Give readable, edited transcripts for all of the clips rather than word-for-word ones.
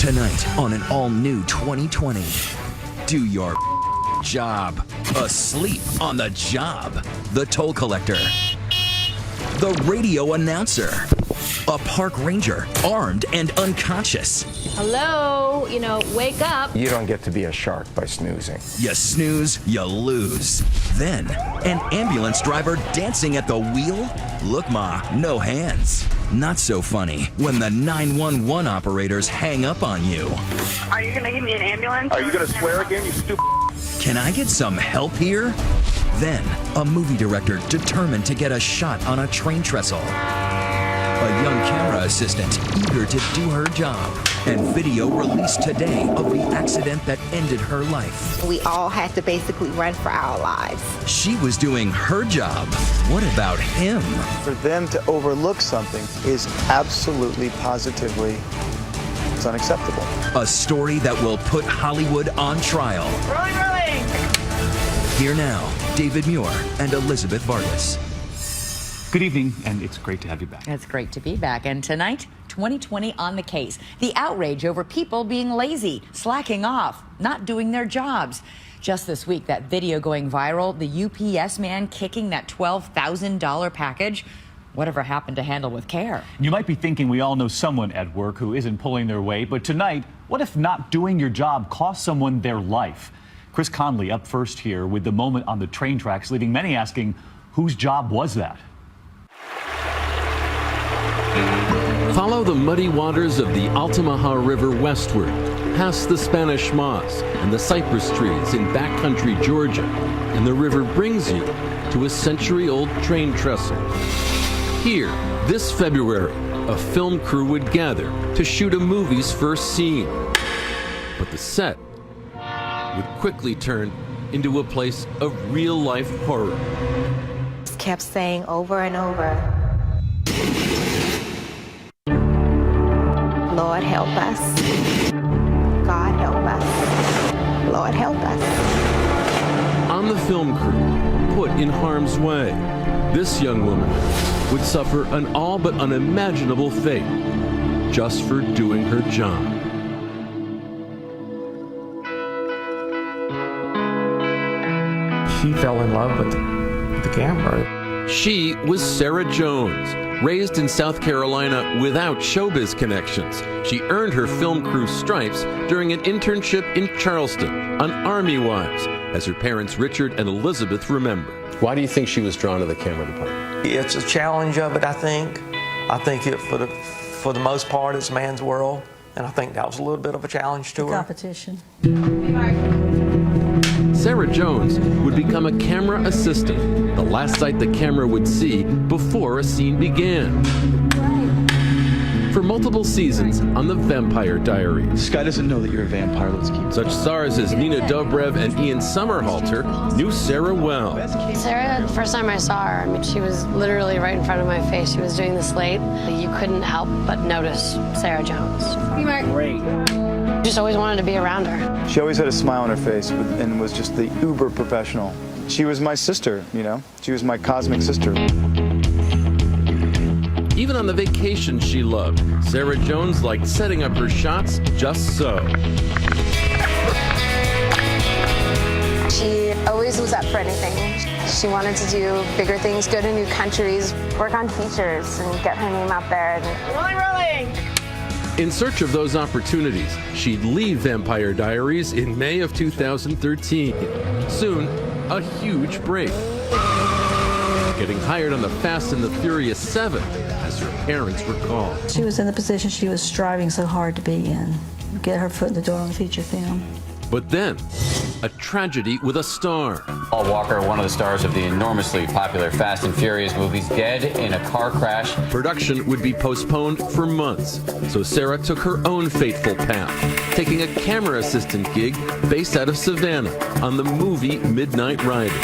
Tonight on an all-new 2020. Do your job. Asleep on the job. The toll collector. The radio announcer. A park ranger, armed and unconscious. Hello, wake up. You don't get to be a shark by snoozing. You snooze, you lose. Then, an ambulance driver dancing at the wheel? Look, Ma, no hands. Not so funny when the 911 operators hang up on you. Are you going to give me an ambulance? Are you going to swear again, you stupid? Can I get some help here? Then, a movie director determined to get a shot on a train trestle. A young camera assistant eager to do her job. And video released today of the accident that ended her life. We all had to basically run for our lives. She was doing her job. What about him? For them to overlook something is absolutely, positively, it's unacceptable. A story that will put Hollywood on trial. Rolling. Here now, David Muir and Elizabeth Vargas. Good evening, and it's great to have you back. It's great to be back. And tonight, 2020 on the case. The outrage over people being lazy, slacking off, not doing their jobs. Just this week, that video going viral, the UPS man kicking that $12,000 package. Whatever happened to handle with care? You might be thinking we all know someone at work who isn't pulling their weight, but tonight, what if not doing your job cost someone their life? Chris Conley up first here with the moment on the train tracks, leaving many asking, whose job was that? Follow the muddy waters of the Altamaha River westward, past the Spanish Moss and the cypress trees in backcountry Georgia, and the river brings you to a century-old train trestle. Here, this February, a film crew would gather to shoot a movie's first scene. But the set would quickly turn into a place of real-life horror. Just kept saying over and over, Lord help us. God help us. Lord help us. On the film crew, put in harm's way, this young woman would suffer an all but unimaginable fate just for doing her job. She fell in love with the camera. She was Sarah Jones, raised in South Carolina without showbiz connections. She earned her film crew stripes during an internship in Charleston on Army Wives, as her parents Richard and Elizabeth remember. Why do you think she was drawn to the camera department? It's a challenge of it, I think. I think it, for the most part, it's a man's world, and I think that was a little bit of a challenge to her. Competition. Sarah Jones would become a camera assistant, the last sight the camera would see before a scene began. For multiple seasons on The Vampire Diaries. This guy doesn't know that you're a vampire. Let's keep Such stars as Nina Dobrev and Ian Somerhalder knew Sarah well. Sarah, the first time I saw her, she was literally right in front of my face. She was doing the slate. You couldn't help but notice Sarah Jones. Great. Just always wanted to be around her. She always had a smile on her face and was just the uber professional. She was my sister, She was my cosmic sister. Even on the vacation she loved, Sarah Jones liked setting up her shots just so. She always was up for anything. She wanted to do bigger things, go to new countries, work on features, and get her name out there. Rolling. In search of those opportunities, she'd leave Vampire Diaries in May of 2013. Soon, a huge break. Getting hired on the Fast and the Furious 7, as her parents recall. She was in the position she was striving so hard to be in. Get her foot in the door on feature film. But then, a tragedy with a star. Paul Walker, one of the stars of the enormously popular Fast and Furious movies, dead in a car crash. Production would be postponed for months, so Sarah took her own fateful path, taking a camera assistant gig based out of Savannah on the movie Midnight Rider.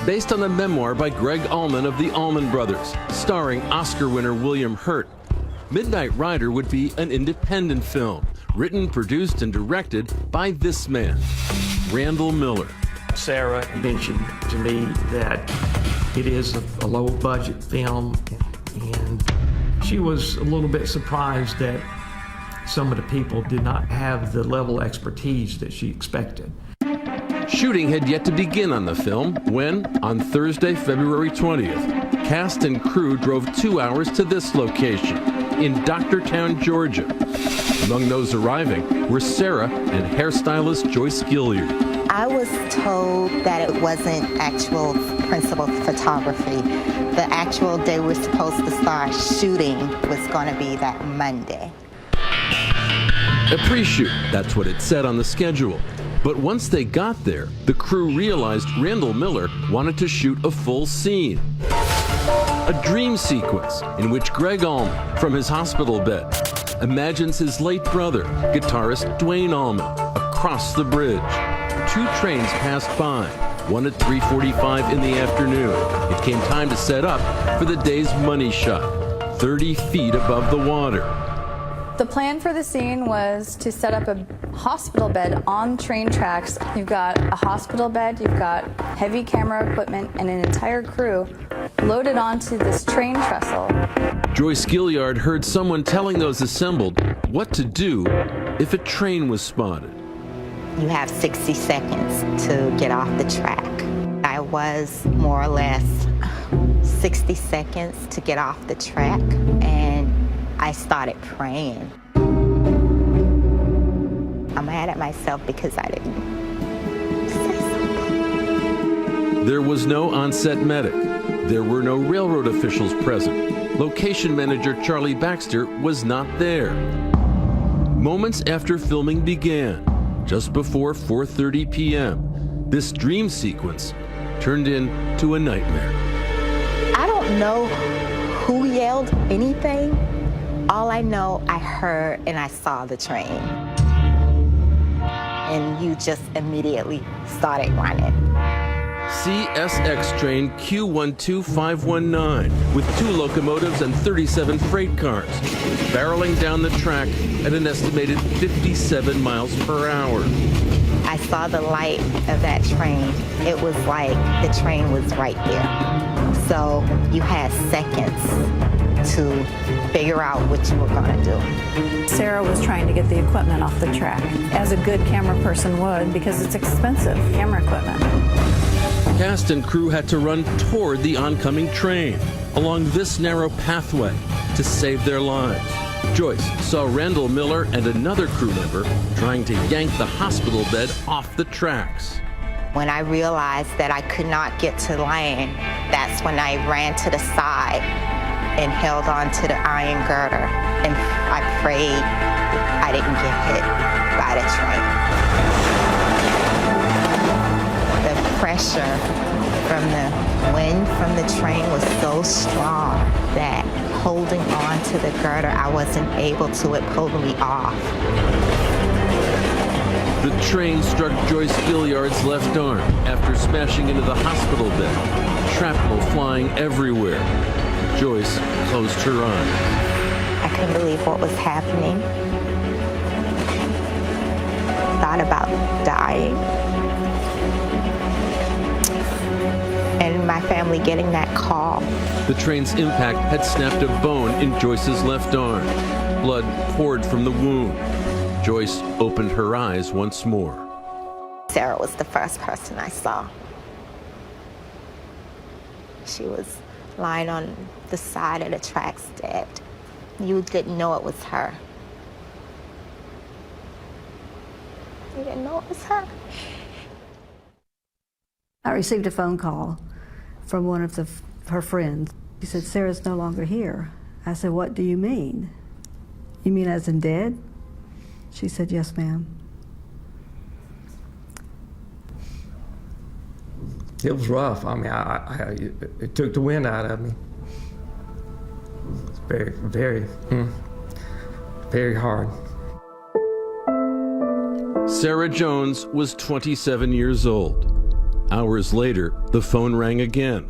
Based on a memoir by Greg Allman of the Allman Brothers, starring Oscar winner William Hurt, Midnight Rider would be an independent film, written, produced, and directed by this man, Randall Miller. Sarah mentioned to me that it is a low-budget film. And she was a little bit surprised that some of the people did not have the level of expertise that she expected. Shooting had yet to begin on the film when, on Thursday, February 20th, cast and crew drove 2 hours to this location in Doctortown, Georgia. Among those arriving were Sarah and hairstylist Joyce Gilliard. I was told that it wasn't actual principal photography. The actual day we're supposed to start shooting was going to be that Monday. A pre-shoot, that's what it said on the schedule. But once they got there, the crew realized Randall Miller wanted to shoot a full scene. A dream sequence in which Greg Allman, from his hospital bed, imagines his late brother, guitarist Duane Allman, across the bridge. 2 trains passed by, one at 3:45 in the afternoon. It came time to set up for the day's money shot, 30 feet above the water. The plan for the scene was to set up a hospital bed on train tracks. You've got a hospital bed, you've got heavy camera equipment, and an entire crew loaded onto this train trestle. Joyce Gilliard heard someone telling those assembled what to do if a train was spotted. You have 60 seconds to get off the track. I was more or less 60 seconds to get off the track, and I started praying. I'm mad at myself because I didn't say something. There was no on-set medic. There were no railroad officials present. Location manager Charlie Baxter was not there. Moments after filming began, just before 4:30 p.m., this dream sequence turned into a nightmare. I don't know who yelled anything. All I know, I heard and I saw the train. And you just immediately started running. CSX train Q12519 with 2 locomotives and 37 freight cars, barreling down the track at an estimated 57 miles per hour. I saw the light of that train. It was like the train was right there. So you had seconds to figure out what you were going to do. Sarah was trying to get the equipment off the track, as a good camera person would, because it's expensive, camera equipment. Cast and crew had to run toward the oncoming train along this narrow pathway to save their lives. Joyce saw Randall Miller and another crew member trying to yank the hospital bed off the tracks. When I realized that I could not get to land, that's when I ran to the side and held on to the iron girder, and I prayed I didn't get hit by the train. The pressure from the wind from the train was so strong that holding on to the girder, I wasn't able to. It pulled me off. The train struck Joyce Gilliard's left arm after smashing into the hospital bed, shrapnel flying everywhere. Joyce closed her eyes. I couldn't believe what was happening. Thought about dying. And my family getting that call. The train's impact had snapped a bone in Joyce's left arm. Blood poured from the wound. Joyce opened her eyes once more. Sarah was the first person I saw. She was lying on the side of the tracks dead. You didn't know it was her. You didn't know it was her. I received a phone call from one of her friends. She said, "Sarah's no longer here." I said, "What do you mean? You mean as in dead?" She said, "Yes, ma'am." It was rough. I mean, it took the wind out of me. It's very, very, very hard. Sarah Jones was 27 years old. Hours later, the phone rang again.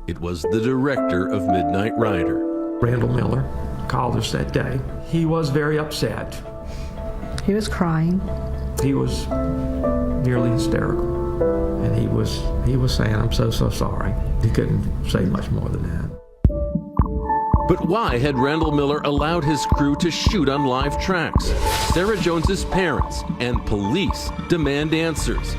It was the director of Midnight Rider. Randall Miller called us that day. He was very upset. He was crying. He was nearly hysterical. And he was saying, "I'm so sorry." He couldn't say much more than that. But why had Randall Miller allowed his crew to shoot on live tracks? Sarah Jones's parents and police demand answers,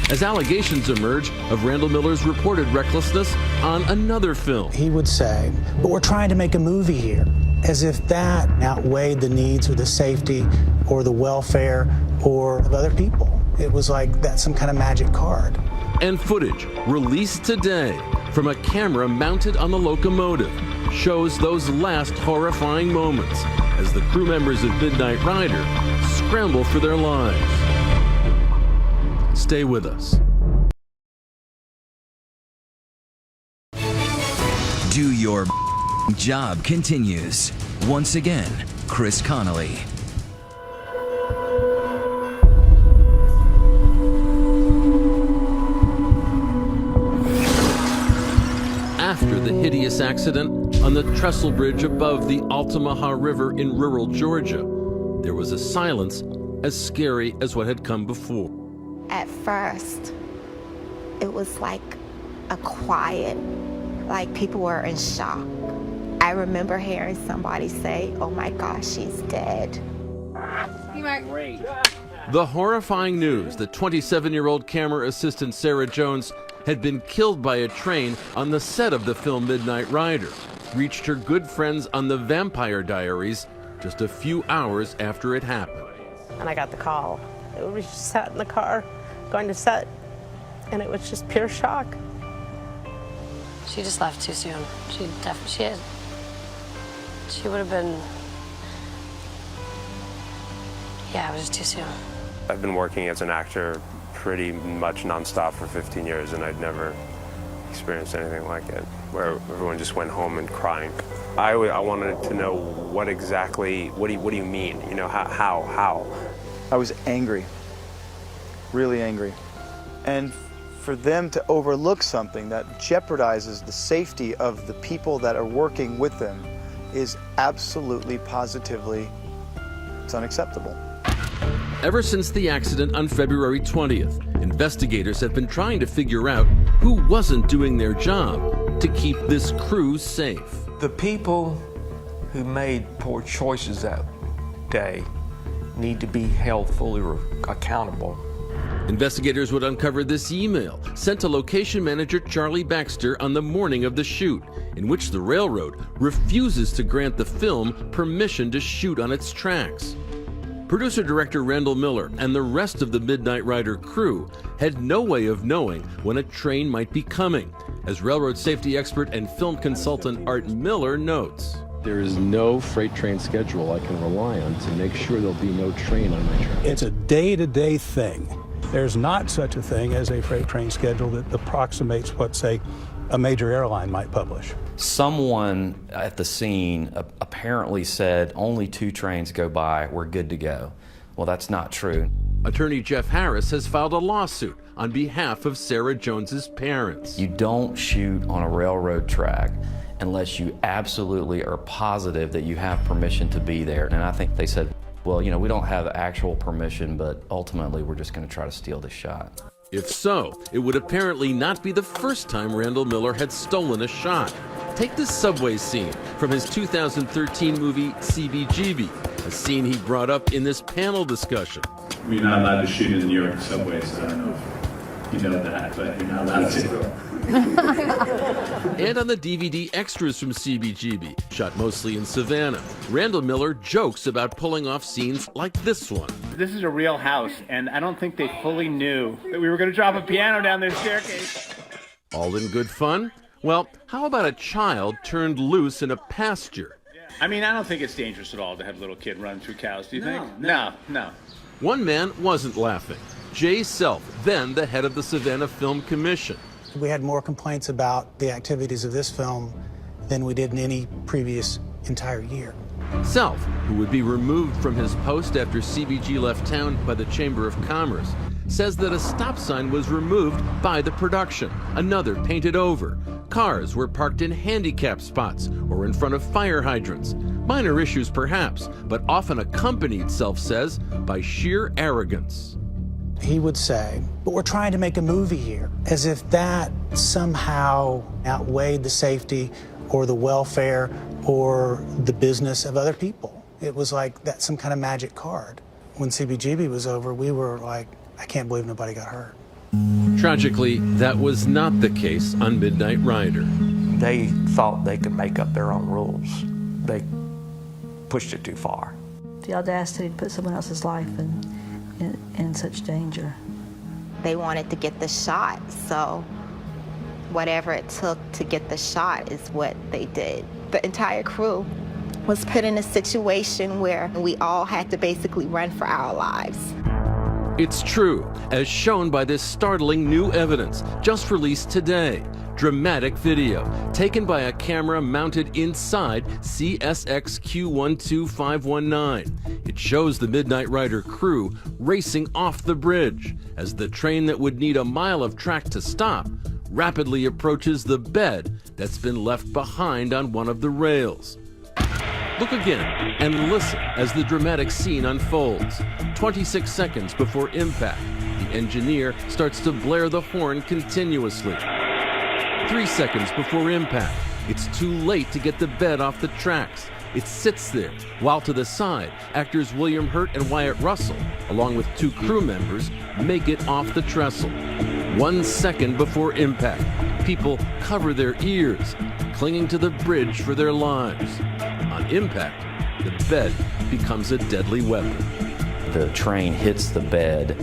as allegations emerge of Randall Miller's reported recklessness on another film. He would say, but we're trying to make a movie here, as if that outweighed the needs or the safety or the welfare or of other people. It was like that's some kind of magic card. And footage released today from a camera mounted on the locomotive shows those last horrifying moments as the crew members of Midnight Rider scramble for their lives. Stay with us. Do Your Job continues. Once again, Chris Connolly. After the hideous accident on the trestle bridge above the Altamaha River in rural Georgia, there was a silence as scary as what had come before. At first, it was like a quiet, like people were in shock. I remember hearing somebody say, "Oh my gosh, she's dead." The horrifying news that 27-year-old camera assistant Sarah Jones had been killed by a train on the set of the film Midnight Rider reached her good friends on The Vampire Diaries just a few hours after it happened. And I got the call. We just sat in the car going to set, and it was just pure shock. She just left too soon. She would have been, yeah, it was just too soon. I've been working as an actor pretty much nonstop for 15 years, and I'd never experienced anything like it, where everyone just went home and crying. I wanted to know what exactly, what do you mean? You know, how? I was angry, really angry. And for them to overlook something that jeopardizes the safety of the people that are working with them is absolutely, positively, it's unacceptable. Ever since the accident on February 20th, investigators have been trying to figure out who wasn't doing their job to keep this crew safe. The people who made poor choices that day need to be held fully accountable. Investigators would uncover this email sent to location manager Charlie Baxter on the morning of the shoot, in which the railroad refuses to grant the film permission to shoot on its tracks. Producer-director Randall Miller and the rest of the Midnight Rider crew had no way of knowing when a train might be coming, as railroad safety expert and film consultant Art Miller notes. There is no freight train schedule I can rely on to make sure there'll be no train on my track. It's a day-to-day thing. There's not such a thing as a freight train schedule that approximates what, say, a major airline might publish. Someone at the scene apparently said only 2 trains go by, we're good to go. Well, that's not true. Attorney Jeff Harris has filed a lawsuit on behalf of Sarah Jones's parents. You don't shoot on a railroad track unless you absolutely are positive that you have permission to be there. And I think they said, well, you know, we don't have actual permission, but ultimately we're just going to try to steal this shot. If so, it would apparently not be the first time Randall Miller had stolen a shot. Take this subway scene from his 2013 movie CBGB, a scene he brought up in this panel discussion. We're not allowed to shoot in the New York subways. I don't know if you know that, but you're not allowed to. And on the DVD extras from CBGB, shot mostly in Savannah, Randall Miller jokes about pulling off scenes like this one. This is a real house, and I don't think they fully knew that we were going to drop a piano down their staircase. All in good fun? Well, how about a child turned loose in a pasture? I mean, I don't think it's dangerous at all to have a little kid run through cows, do you think? No. One man wasn't laughing. Jay Self, then the head of the Savannah Film Commission. We had more complaints about the activities of this film than we did in any previous entire year. Self, who would be removed from his post after CBG left town by the Chamber of Commerce, says that a stop sign was removed by the production, another painted over. Cars were parked in handicap spots or in front of fire hydrants. Minor issues perhaps, but often accompanied, Self says, by sheer arrogance. He would say, but we're trying to make a movie here, as if that somehow outweighed the safety or the welfare or the business of other people. It was like that's some kind of magic card. When CBGB was over, we were like, I can't believe nobody got hurt. Tragically, that was not the case on Midnight Rider. They thought they could make up their own rules. They pushed it too far. The audacity to put someone else's life in such danger. They wanted to get the shot, so whatever it took to get the shot is what they did. The entire crew was put in a situation where we all had to basically run for our lives. It's true, as shown by this startling new evidence just released today. Dramatic video taken by a camera mounted inside CSX Q12519. It shows the Midnight Rider crew racing off the bridge as the train that would need a mile of track to stop rapidly approaches the bed that's been left behind on one of the rails. Look again and listen as the dramatic scene unfolds. 26 seconds before impact, the engineer starts to blare the horn continuously. 3 seconds before impact, it's too late to get the bed off the tracks. It sits there, while to the side, actors William Hurt and Wyatt Russell, along with 2 crew members, make it off the trestle. 1 second before impact, people cover their ears, clinging to the bridge for their lives. On impact, the bed becomes a deadly weapon. The train hits the bed,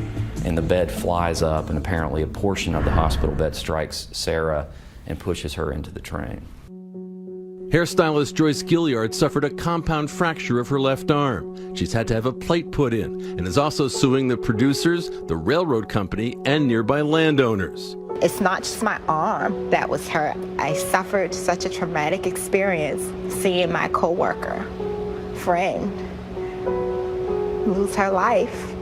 and the bed flies up, and apparently a portion of the hospital bed strikes Sarah and pushes her into the train. Hairstylist Joyce Gilliard suffered a compound fracture of her left arm. She's had to have a plate put in and is also suing the producers, the railroad company, and nearby landowners. It's not just my arm that was hurt. I suffered such a traumatic experience seeing my coworker, friend, lose her life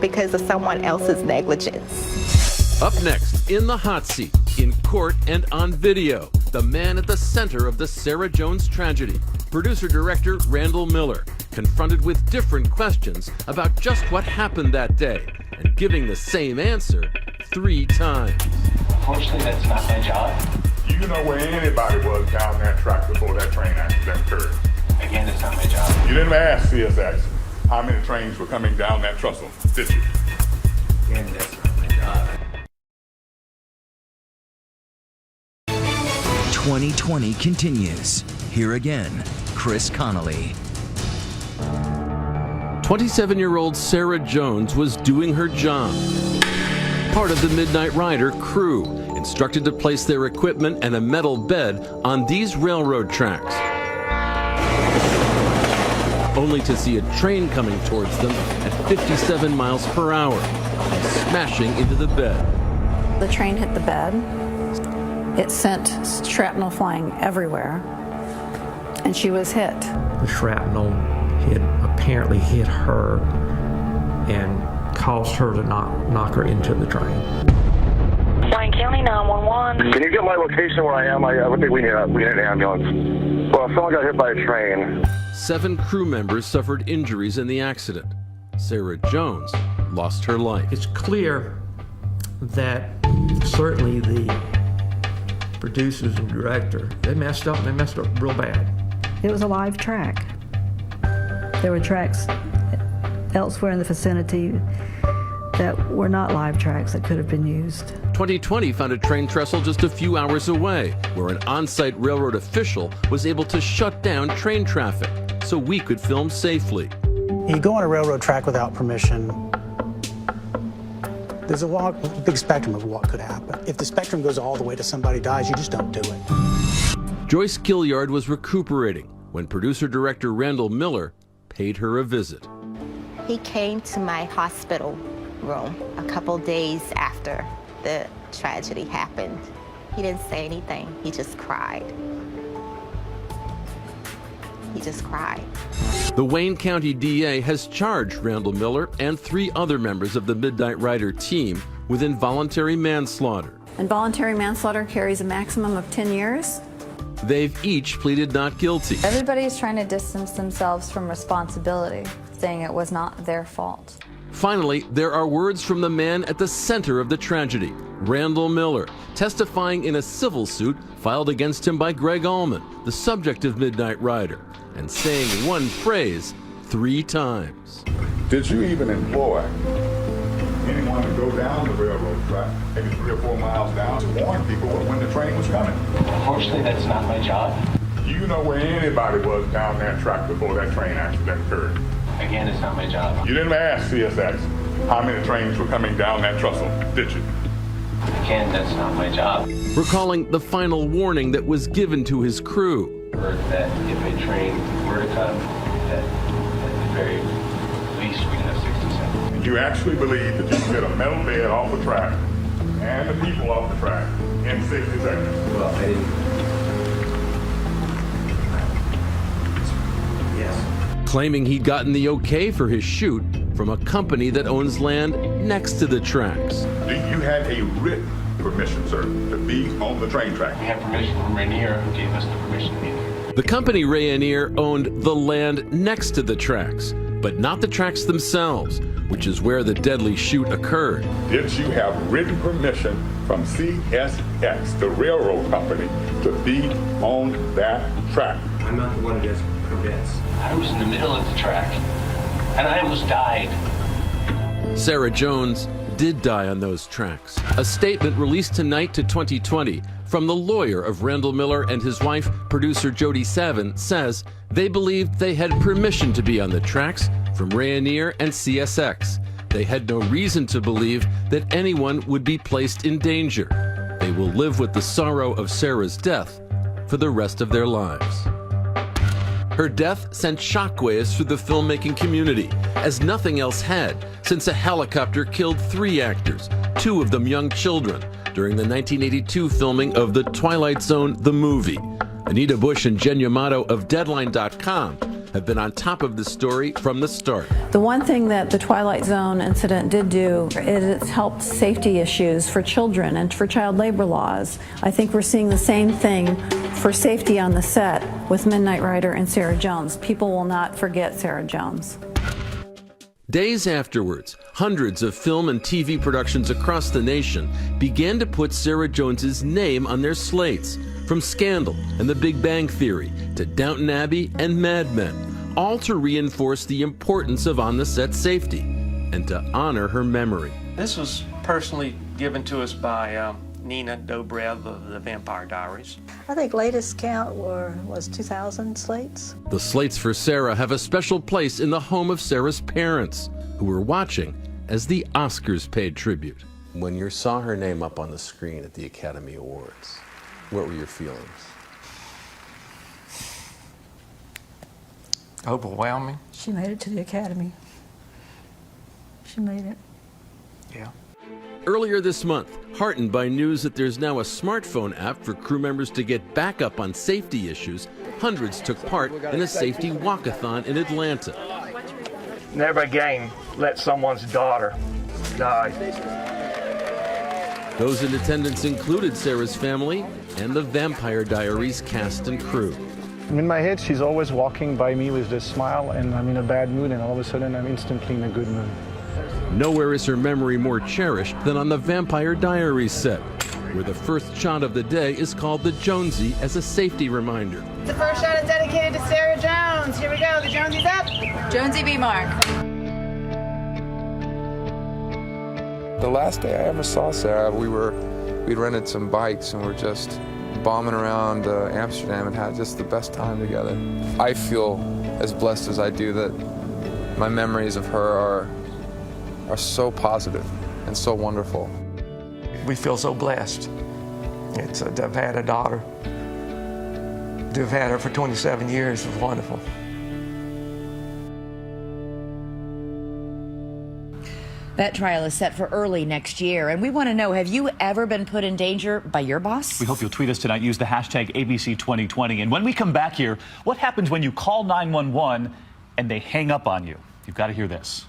because of someone else's negligence. Up next, in the hot seat, in court and on video, the man at the center of the Sarah Jones tragedy, producer-director Randall Miller, confronted with different questions about just what happened that day, and giving the same answer 3 times. Unfortunately, that's not my job. You know where anybody was down that track before that train accident occurred. Again, it's not my job. You didn't ask CSX how many trains were coming down that trestle, did you? Again, that's not my job. 2020 continues. Here again, Chris Connolly. 27-year-old Sarah Jones was doing her job. Part of the Midnight Rider crew, instructed to place their equipment and a metal bed on these railroad tracks. Only to see a train coming towards them at 57 miles per hour and smashing into the bed. The train hit the bed. It sent shrapnel flying everywhere, and she was hit. The shrapnel apparently hit her and caused her to knock her into the train. Wayne County 911. Can you get my location where I am? I think we need an ambulance. Well, someone got hit by a train. 7 crew members suffered injuries in the accident. Sarah Jones lost her life. It's clear that certainly the producers and director, they messed up real bad. It was a live track. There were tracks elsewhere in the vicinity that were not live tracks that could have been used. 2020 found a train trestle just a few hours away, where an on-site railroad official was able to shut down train traffic so we could film safely. You go on a railroad track without permission, there's a big spectrum of what could happen. If the spectrum goes all the way to somebody dies, you just don't do it. Joyce Gilliard was recuperating when producer-director Randall Miller paid her a visit. He came to my hospital room a couple days after the tragedy happened. He didn't say anything. He just cried. He just cried. The Wayne County DA has charged Randall Miller and 3 other members of the Midnight Rider team with involuntary manslaughter. Involuntary manslaughter carries a maximum of 10 years. They've each pleaded not guilty. Everybody's trying to distance themselves from responsibility, saying it was not their fault. Finally, there are words from the man at the center of the tragedy, Randall Miller, testifying in a civil suit filed against him by Greg Allman, the subject of Midnight Rider, and saying one phrase 3 times. Did you even employ anyone to go down the railroad track, maybe 3 or 4 miles down, to warn people when the train was coming? Unfortunately, that's not my job. You know where anybody was down that track before that train accident occurred. Again, it's not my job. You didn't ask CSX how many trains were coming down that trestle, did you? Again, that's not my job. Recalling the final warning that was given to his crew. Heard that if a train were to come, that at the very least we'd have 60 seconds. You actually believe that you can get a metal bed off the track and the people off the track in 60 seconds? Well, I didn't. Yes. Claiming he'd gotten the okay for his shoot from a company that owns land next to the tracks. You had a written permission, sir, to be on the train track. We have permission from Rainier, who gave us the permission to be there. The company Rainier owned the land next to the tracks, but not the tracks themselves, which is where the deadly shoot occurred. Did you have written permission from CSX, the railroad company, to be on that track? I'm not the one who does permits. I was in the middle of the track, and I almost died. Sarah Jones did die on those tracks. A statement released tonight to 2020 from the lawyer of Randall Miller and his wife, producer Jody Savin, says they believed they had permission to be on the tracks from Rainier and CSX. They had no reason to believe that anyone would be placed in danger. They will live with the sorrow of Sarah's death for the rest of their lives. Her death sent shockwaves through the filmmaking community, as nothing else had, since a helicopter killed 3 actors, 2 of them young children, during the 1982 filming of The Twilight Zone, the movie. Anita Bush and Jen Yamato of Deadline.com have been on top of the story from the start. The one thing that the Twilight Zone incident did do is it's helped safety issues for children and for child labor laws. I think we're seeing the same thing for safety on the set with Midnight Rider and Sarah Jones. People will not forget Sarah Jones. Days afterwards, hundreds of film and TV productions across the nation began to put Sarah Jones's name on their slates, from Scandal and The Big Bang Theory to Downton Abbey and Mad Men, all to reinforce the importance of on-the-set safety and to honor her memory. This was personally given to us by Nina Dobrev of the Vampire Diaries. I think latest count was 2,000 slates. The slates for Sarah have a special place in the home of Sarah's parents, who were watching as the Oscars paid tribute. When you saw her name up on the screen at the Academy Awards, what were your feelings? Overwhelming. She made it to the Academy. She made it. Yeah. Earlier this month, heartened by news that there's now a smartphone app for crew members to get backup on safety issues, hundreds took part in a safety walkathon in Atlanta. Never again let someone's daughter die. Those in attendance included Sarah's family and the Vampire Diaries cast and crew. In my head, she's always walking by me with this smile, and I'm in a bad mood, and all of a sudden I'm instantly in a good mood. Nowhere is her memory more cherished than on the Vampire Diaries set, where the first shot of the day is called the Jonesy as a safety reminder. The first shot is dedicated to Sarah Jones. Here we go, the Jonesy's up. Jonesy B. Mark. The last day I ever saw Sarah, we'd rented some bikes and we're just bombing around Amsterdam and had just the best time together. I feel as blessed as I do that my memories of her are so positive and so wonderful. We feel so blessed. To have had a daughter, to have had her for 27 years was wonderful. That trial is set for early next year, and we want to know, have you ever been put in danger by your boss? We hope you'll tweet us tonight. Use the hashtag ABC2020. And when we come back here, what happens when you call 911 and they hang up on you? You've got to hear this.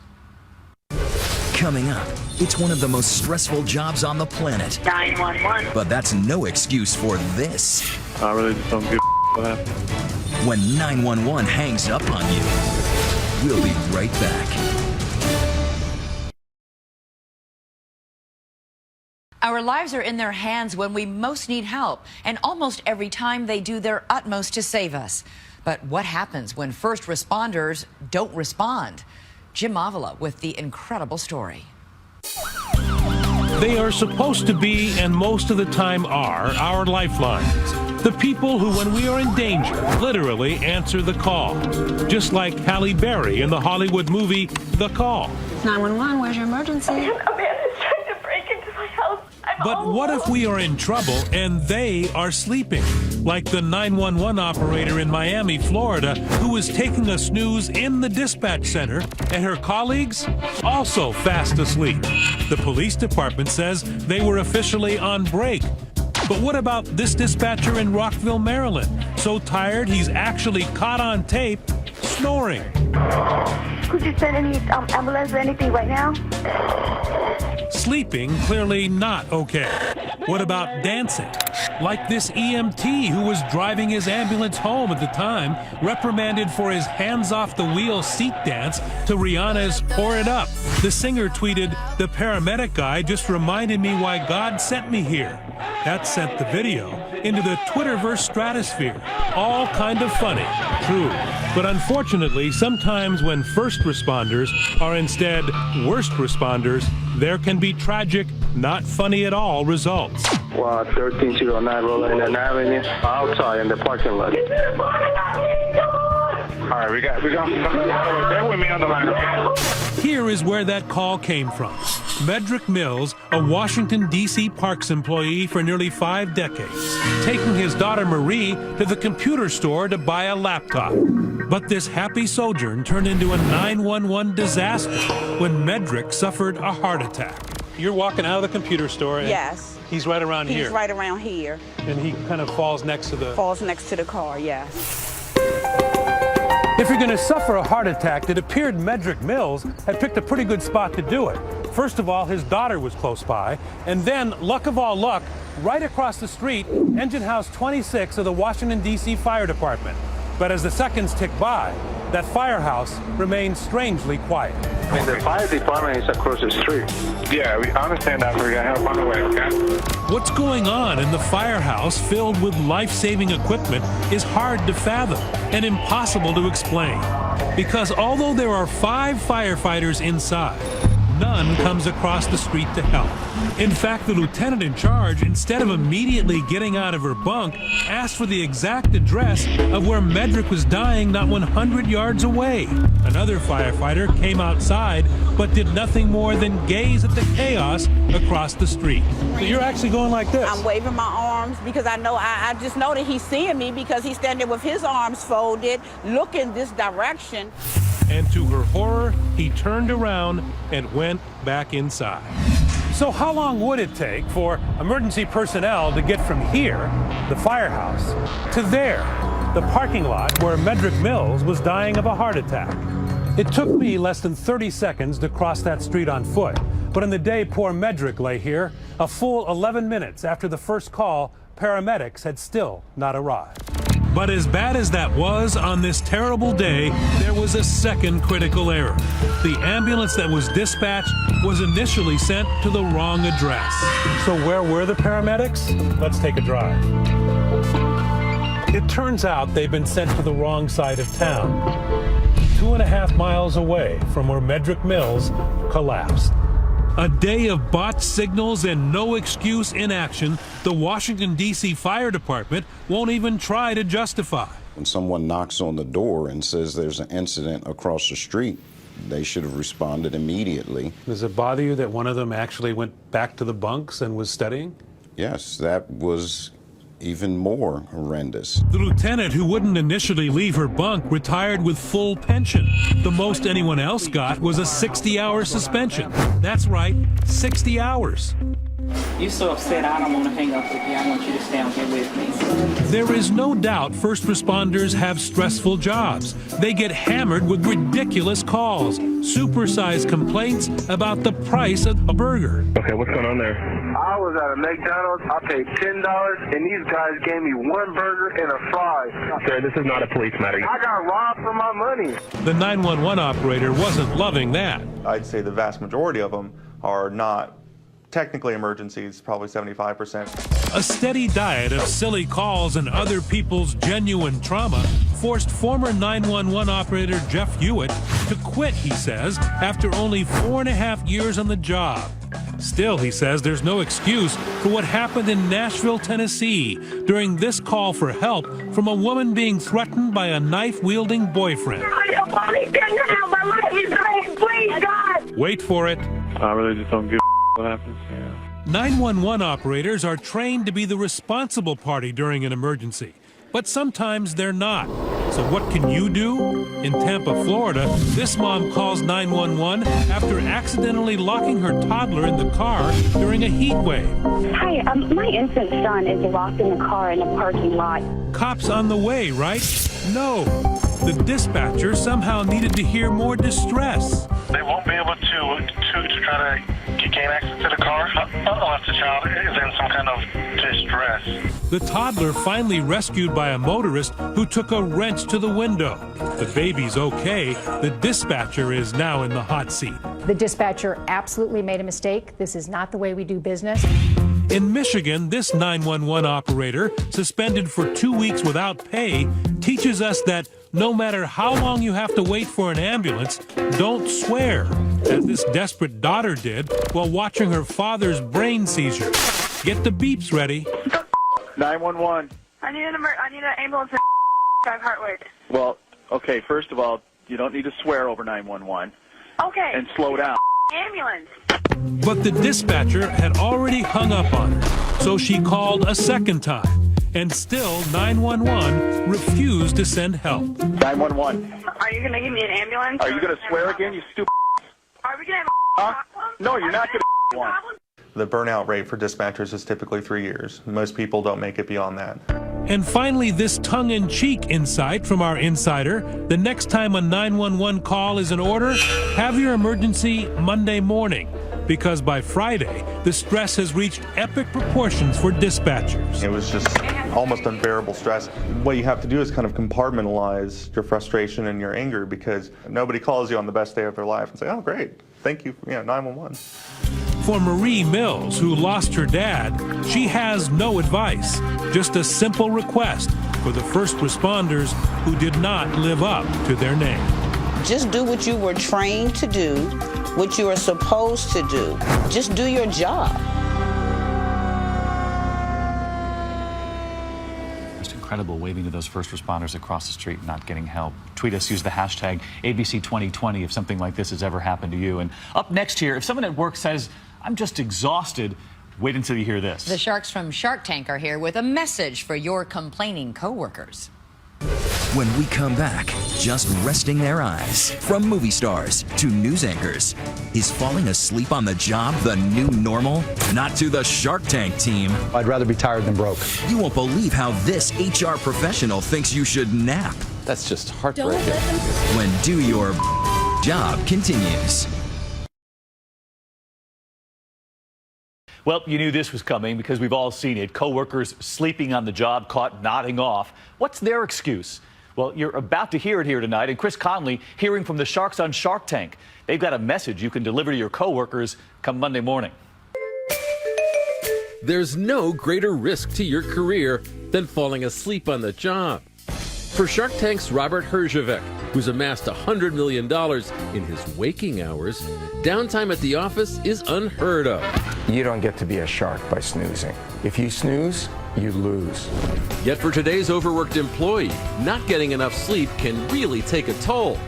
Coming up, it's one of the most stressful jobs on the planet. 911. But that's no excuse for this. I really just don't give a what happened. When 911 hangs up on you. We'll be right back. Our lives are in their hands when we most need help, and almost every time they do their utmost to save us. But what happens when first responders don't respond? Jim Avila with the incredible story. They are supposed to be, and most of the time are, our lifelines. The people who, when we are in danger, literally answer the call. Just like Halle Berry in the Hollywood movie The Call. 911, where's your emergency? A man is trying to break into my house. But what if we are in trouble and they are sleeping? Like the 911 operator in Miami, Florida, who was taking a snooze in the dispatch center, and her colleagues also fast asleep. The police department says they were officially on break. But what about this dispatcher in Rockville, Maryland? So tired he's actually caught on tape snoring. Could you send any ambulance or anything right now? Sleeping, clearly not okay. What about dancing? Like this EMT who was driving his ambulance home at the time, reprimanded for his hands-off-the-wheel seat dance to Rihanna's Pour It Up. The singer tweeted, "The paramedic guy just reminded me why God sent me here." That sent the video into the Twitterverse stratosphere. All kind of funny, true. But unfortunately, sometimes when first responders are instead worst responders, there can be tragic, not funny at all results. 1309 Rolling Avenue, outside in the parking lot. All right, we got. Bear with me on the line. Here is where that call came from. Medrick Mills, a Washington, D.C. Parks employee for nearly 5 decades, taking his daughter Marie to the computer store to buy a laptop. But this happy sojourn turned into a 911 disaster when Medrick suffered a heart attack. You're walking out of the computer store, and yes. He's right around here. He's right around here. And he kind of falls next to the... Falls next to the car, yes. If you're going to suffer a heart attack, it appeared Medrick Mills had picked a pretty good spot to do it. First of all, his daughter was close by, and then, luck of all luck, right across the street, Engine House 26 of the Washington, D.C. Fire Department. But as the seconds ticked by, that firehouse remained strangely quiet. I mean, the fire department is across the street. Yeah, we understand that. We're going to help on the way, okay? What's going on in the firehouse filled with life-saving equipment is hard to fathom and impossible to explain. Because although there are 5 firefighters inside, none comes across the street to help. In fact, the lieutenant in charge, instead of immediately getting out of her bunk, asked for the exact address of where Medrick was dying not 100 yards away. Another firefighter came outside, but did nothing more than gaze at the chaos across the street. So you're actually going like this? I'm waving my arms because I just know that he's seeing me because he's standing with his arms folded, looking this direction. And to her horror, he turned around and went back inside. So how long would it take for emergency personnel to get from here, the firehouse, to there, the parking lot where Medrick Mills was dying of a heart attack? It took me less than 30 seconds to cross that street on foot. But in the day poor Medrick lay here, a full 11 minutes after the first call, paramedics had still not arrived. But as bad as that was, on this terrible day, there was a second critical error. The ambulance that was dispatched was initially sent to the wrong address. So where were the paramedics? Let's take a drive. It turns out they've been sent to the wrong side of town, 2.5 miles away from where Medrick Mills collapsed. A day of botched signals and no excuse inaction, the Washington, D.C. Fire Department won't even try to justify. When someone knocks on the door and says there's an incident across the street, they should have responded immediately. Does it bother you that one of them actually went back to the bunks and was studying? Yes, that was even more horrendous. The lieutenant, who wouldn't initially leave her bunk, retired with full pension. The most anyone else got was a 60-hour suspension. That's right, 60 hours. You're so upset, I don't want to hang up with you. I want you to stay on here with me. There is no doubt first responders have stressful jobs. They get hammered with ridiculous calls, supersized complaints about the price of a burger. Okay, what's going on there? I was at a McDonald's. I paid $10, and these guys gave me 1 burger and a fry. Sir, this is not a police matter. I got robbed for my money. The 911 operator wasn't loving that. I'd say the vast majority of them are not technically emergencies, probably 75%. A steady diet of silly calls and other people's genuine trauma forced former 911 operator Jeff Hewitt to quit, he says, after only 4.5 years on the job. Still, he says there's no excuse for what happened in Nashville, Tennessee during this call for help from a woman being threatened by a knife-wielding boyfriend. Please, God. Wait for it. I really just don't give a what happens. Yeah. 911 operators are trained to be the responsible party during an emergency, but sometimes they're not. So what can you do? In Tampa, Florida, this mom calls 911 after accidentally locking her toddler in the car during a heat wave. Hi, my infant son is locked in the car in a parking lot. Cops on the way, right? No. The dispatcher somehow needed to hear more distress. They won't be able to try to gain access to the car unless the child is in some kind of distress. The toddler finally rescued by a motorist who took a wrench to the window. The baby's okay. The dispatcher is now in the hot seat. The dispatcher absolutely made a mistake. This is not the way we do business. In Michigan, this 911 operator, suspended for 2 weeks without pay, teaches us that no matter how long you have to wait for an ambulance, don't swear, as this desperate daughter did while watching her father's brain seizure. Get the beeps ready. 911. I need an ambulance at 5 Hartwood. Well, okay, first of all, you don't need to swear over 911. Okay. And slow down. Ambulance. But the dispatcher had already hung up on her, so she called a second time. And still, 911 refused to send help. 911. Are you going to give me an ambulance? Are you going to swear again, you stupid? Are we going to have a problem? No, you're not going to one. The burnout rate for dispatchers is typically 3 years. Most people don't make it beyond that. And finally, this tongue-in-cheek insight from our insider: the next time a 911 call is in order, have your emergency Monday morning, because by Friday, the stress has reached epic proportions for dispatchers. It was just almost unbearable stress. What you have to do is kind of compartmentalize your frustration and your anger, because nobody calls you on the best day of their life and say, oh, great, thank you, 911. For Marie Mills, who lost her dad, she has no advice, just a simple request for the first responders who did not live up to their name. Just do what you were trained to do, what you are supposed to do. Just do your job. Just incredible waving to those first responders across the street, not getting help. Tweet us, use the hashtag ABC2020 if something like this has ever happened to you. And up next here, if someone at work says, I'm just exhausted, wait until you hear this. The Sharks from Shark Tank are here with a message for your complaining coworkers. When we come back, just resting their eyes. From movie stars to news anchors. Is falling asleep on the job the new normal? Not to the Shark Tank team. I'd rather be tired than broke. You won't believe how this HR professional thinks you should nap. That's just heartbreaking. When Do Your Job continues. Well, you knew this was coming because we've all seen it. Coworkers sleeping on the job, caught nodding off. What's their excuse? Well, you're about to hear it here tonight. And Chris Conley hearing from the Sharks on Shark Tank. They've got a message you can deliver to your coworkers come Monday morning. There's no greater risk to your career than falling asleep on the job. For Shark Tank's Robert Herjavec, who's amassed $100 million in his waking hours, downtime at the office is unheard of. You don't get to be a shark by snoozing. If you snooze, you lose. Yet for today's overworked employee, not getting enough sleep can really take a toll,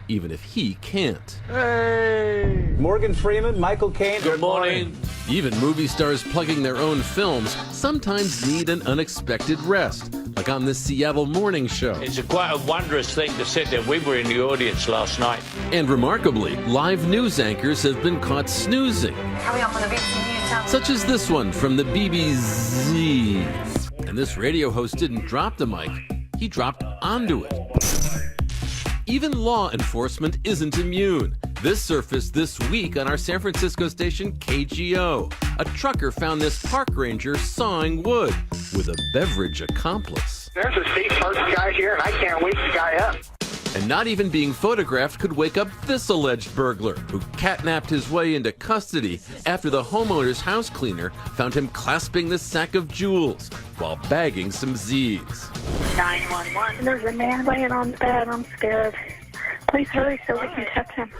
even if he can't. Hey! Morgan Freeman, Michael Caine. Good morning. Even movie stars plugging their own films sometimes need an unexpected rest, like on this Seattle morning show. It's quite a wondrous thing to sit there. We were in the audience last night. And remarkably, live news anchors have been caught snoozing. Coming up on the BBC News Channel. Such as this one from the BBC. And this radio host didn't drop the mic, he dropped onto it. Even law enforcement isn't immune. This surfaced this week on our San Francisco station KGO. A trucker found this park ranger sawing wood with a beverage accomplice. There's a state park guy here, and I can't wake the guy up. And not even being photographed could wake up this alleged burglar, who catnapped his way into custody after the homeowner's house cleaner found him clasping the sack of jewels while bagging some Z's. 911. There's a man laying on the bed. I'm scared. Please hurry so we can touch him.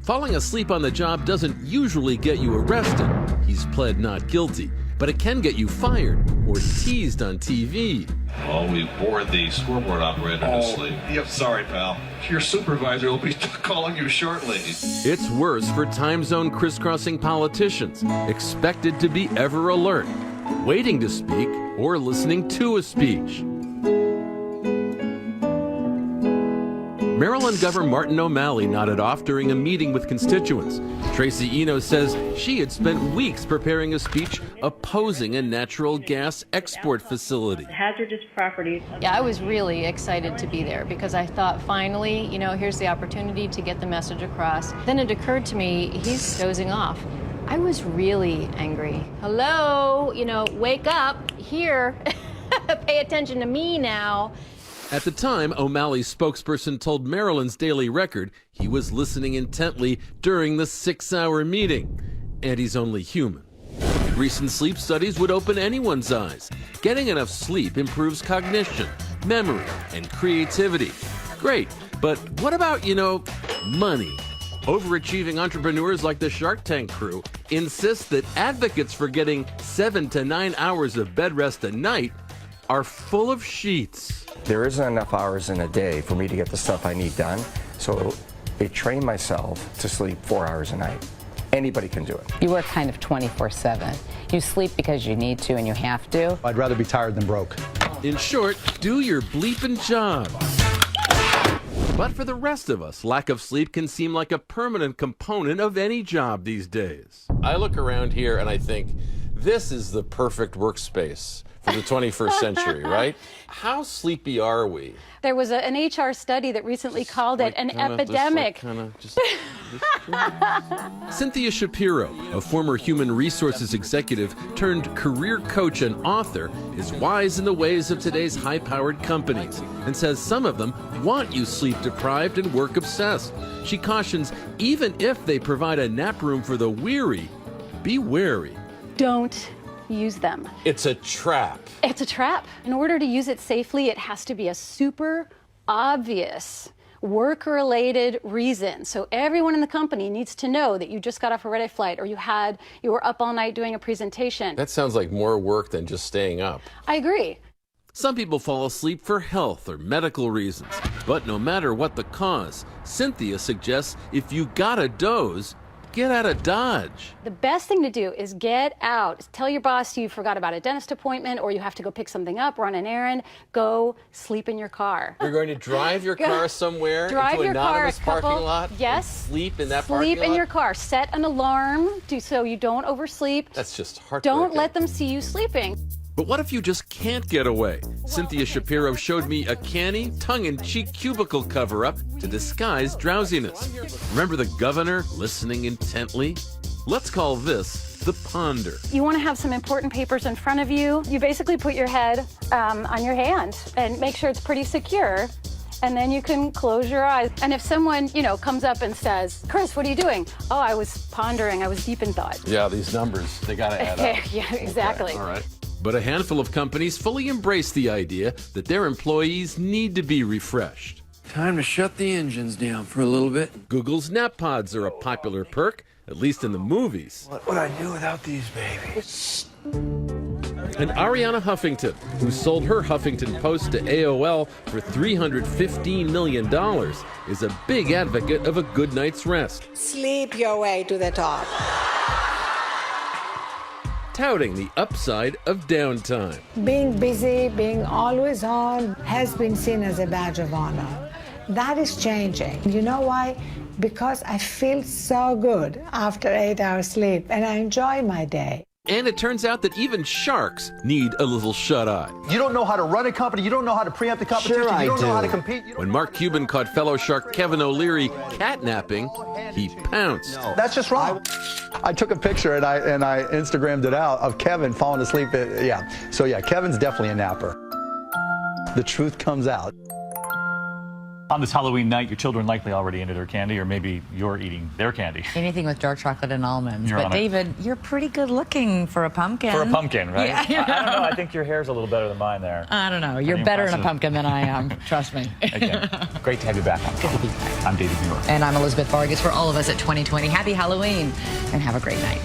Falling asleep on the job doesn't usually get you arrested. He's pled not guilty. But it can get you fired or teased on TV. Oh, we bored the scoreboard operator to sleep. Yep, sorry, pal. Your supervisor will be calling you shortly. It's worse for time zone crisscrossing politicians, expected to be ever alert, waiting to speak or listening to a speech. Maryland Governor Martin O'Malley nodded off during a meeting with constituents. Tracy Eno says she had spent weeks preparing a speech opposing a natural gas export facility. Hazardous properties. Yeah, I was really excited to be there because I thought finally, here's the opportunity to get the message across. Then it occurred to me, he's dozing off. I was really angry. Hello, wake up here. Pay attention to me now. At the time, O'Malley's spokesperson told Maryland's Daily Record he was listening intently during the 6-hour meeting. And he's only human. Recent sleep studies would open anyone's eyes. Getting enough sleep improves cognition, memory, and creativity. Great, but what about, money? Overachieving entrepreneurs like the Shark Tank crew insist that advocates for getting 7 to 9 hours of bed rest a night are full of sheets. There isn't enough hours in a day for me to get the stuff I need done, so I train myself to sleep 4 hours a night. Anybody can do it. You work kind of 24/7. You sleep because you need to and you have to. I'd rather be tired than broke. In short, do your bleeping job. But for the rest of us, lack of sleep can seem like a permanent component of any job these days. I look around here and I think, this is the perfect workspace for the 21st century, right? How sleepy are we? There was an HR study that recently called it an epidemic. Cynthia Shapiro, a former human resources executive turned career coach and author, is wise in the ways of today's high-powered companies and says some of them want you sleep-deprived and work-obsessed. She cautions, even if they provide a nap room for the weary, be wary. Don't use them. It's a trap. It's a trap. In order to use it safely, it has to be a super obvious work-related reason. So everyone in the company needs to know that you just got off a red-eye flight or you were up all night doing a presentation. That sounds like more work than just staying up. I agree. Some people fall asleep for health or medical reasons. But no matter what the cause, Cynthia suggests if you gotta doze, get out of Dodge. The best thing to do is get out. Tell your boss you forgot about a dentist appointment or you have to go pick something up, run an errand. Go sleep in your car. You're going to drive your car somewhere into an anonymous parking lot? Yes. Sleep in that parking lot? Sleep in your car. Set an alarm so you don't oversleep. That's just heartbreaking. Don't let them see you sleeping. But what if you just can't get away? Cynthia Shapiro showed me a canny, tongue-in-cheek cubicle cover-up to disguise drowsiness. Remember the governor listening intently? Let's call this the ponder. You want to have some important papers in front of you. You basically put your head on your hand and make sure it's pretty secure. And then you can close your eyes. And if someone, comes up and says, Chris, what are you doing? Oh, I was pondering. I was deep in thought. Yeah, these numbers, they got to add up. Yeah, exactly. Okay, all right. But a handful of companies fully embrace the idea that their employees need to be refreshed. Time to shut the engines down for a little bit. Google's nap pods are a popular perk, at least in the movies. What would I do without these babies? And Ariana Huffington, who sold her Huffington Post to AOL for $315 million, is a big advocate of a good night's rest. Sleep your way to the top. Touting the upside of downtime. Being busy, being always on, has been seen as a badge of honor. That is changing. You know why? Because I feel so good after 8 hours sleep, and I enjoy my day. And it turns out that even sharks need a little shut-eye. You don't know how to run a company, you don't know how to preempt the competition, Sure you don't I know how do. to compete. When Mark Cuban caught fellow shark Kevin O'Leary catnapping, he pounced. That's just wrong. I took a picture and I Instagrammed it out of Kevin falling asleep. So Kevin's definitely a napper. The truth comes out. On this Halloween night, your children likely already into their candy, or maybe you're eating their candy. Anything with dark chocolate and almonds. You're but on it. David, you're pretty good looking for a pumpkin. For a pumpkin, right? Yeah. I don't know. I think your hair's a little better than mine there. I don't know. You're Pretty better in a impressive. pumpkin than I am. Trust me. Again, great to have you back on. Good to be back. I'm David Muir. And I'm Elizabeth Vargas. For all of us at 2020, happy Halloween and have a great night.